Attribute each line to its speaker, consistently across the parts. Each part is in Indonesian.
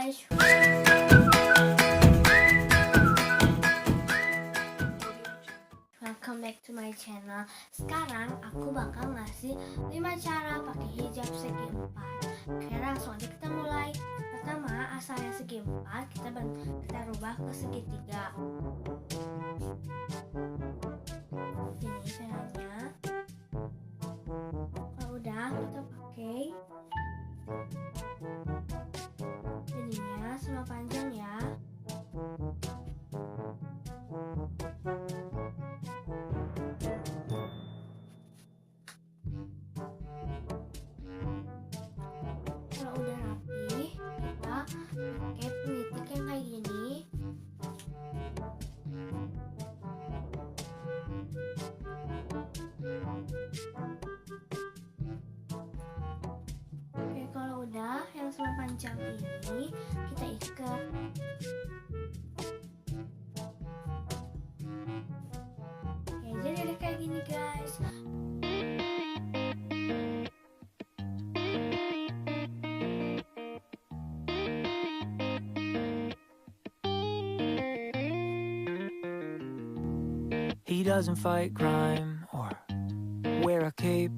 Speaker 1: guys. Welcome back to my channel. Sekarang aku bakal ngasih 5 cara pakai hijab segi empat. Oke, langsung aja kita mulai. Pertama, asalnya segi empat, kita rubah ke segitiga. Ini caranya. Kalau udah, kita pakai ininya sama panjang ya. Kalau udah rapi, kita pakai penitik yang kayak gini. Oke, kalau udah yang sama panjang ini kita ikat. Oke, jadi kayak gini guys.
Speaker 2: He doesn't fight crime or wear a cape.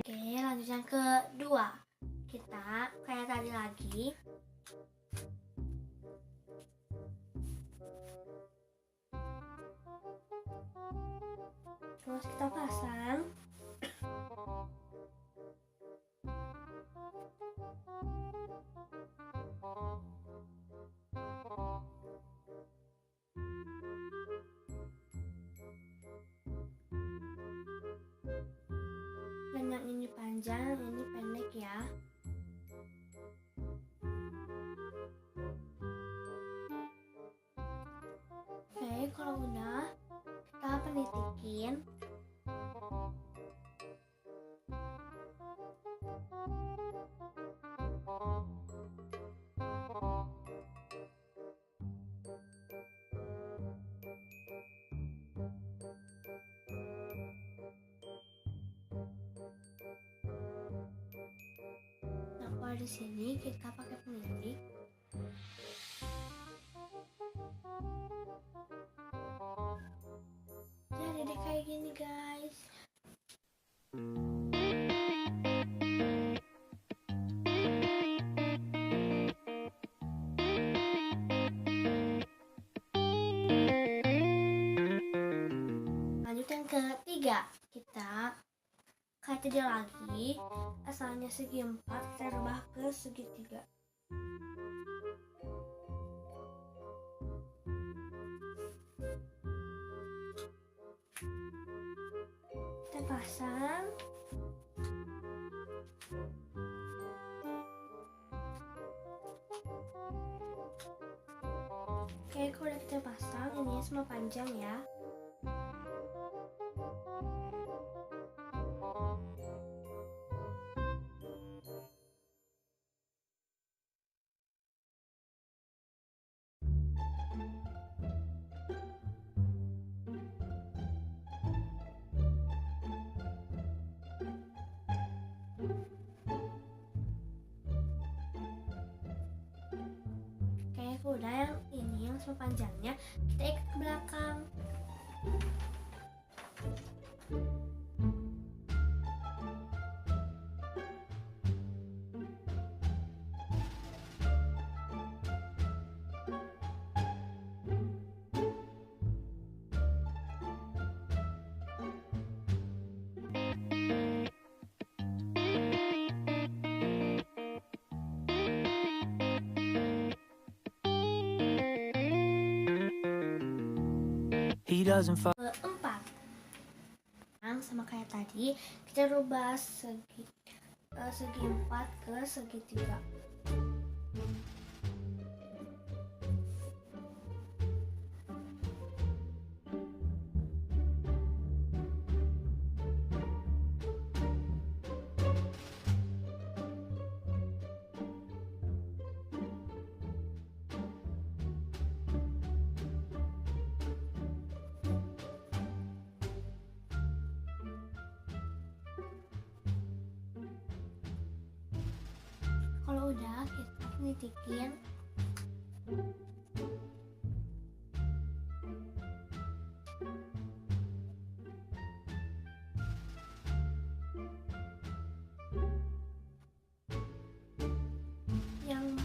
Speaker 1: Oke, lanjut yang kedua. Kita kayak tadi lagi. Terus kita pasang. Dan yang ini panjang, ini pendek ya. Oke, kalau udah kita penitikin. Nah, kalau di sini kita pakai penitik. Jadi deh kayak gini guys. Lanjut yang ketiga, kita kayak tadi lagi, asalnya segi empat kita rubah ke segitiga. Kita pasang. Oke, kalau udah kita pasang, ini semua panjang ya. Oke, udah yang ini yang semua panjangnya kita ikat ke belakang.
Speaker 2: He doesn't fight.
Speaker 1: Keempat, sama kayak tadi kita rubah segi empat ke segitiga. Kalau udah kita nitikin Yang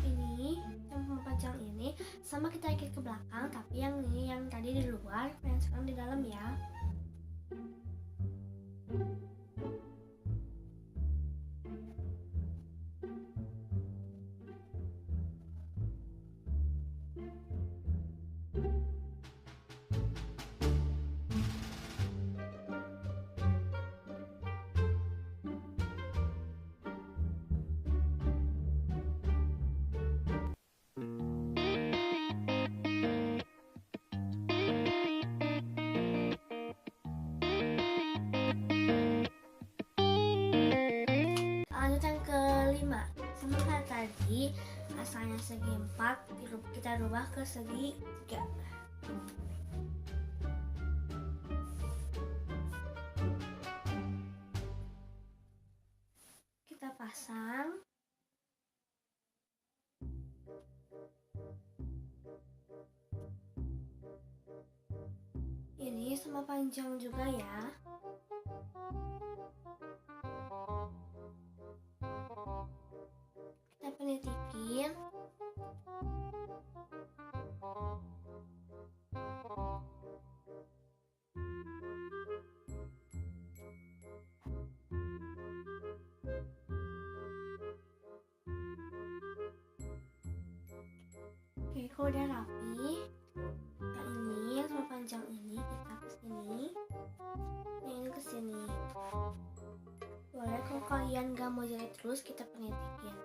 Speaker 1: ini, yang panjang ini sama kita ikat ke belakang, tapi yang ini yang tadi di luar, yang sekarang di dalam ya. Lanjut yang kelima, sama kayak tadi, asalnya segi 4 kita rubah ke segi 3. Kita pasang. Ini sama panjang juga ya. Kita penitikin. Oke, kalau udah rapi, yang ini sama panjang ini kita ke sini, yang ini ke sini. Boleh kalau kalian gak mau jahit terus, kita penitikin.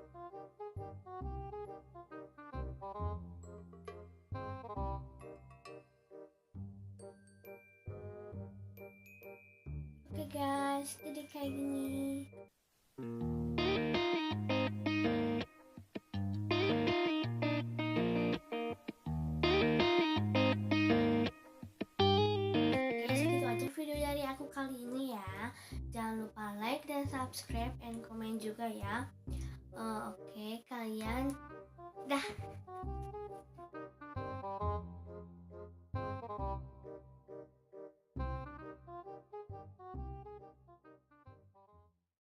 Speaker 1: Oke guys, jadi kayak gini. Segitu aja video dari aku kali ini ya. Jangan lupa like dan subscribe and komen juga ya. Oke, kalian dah.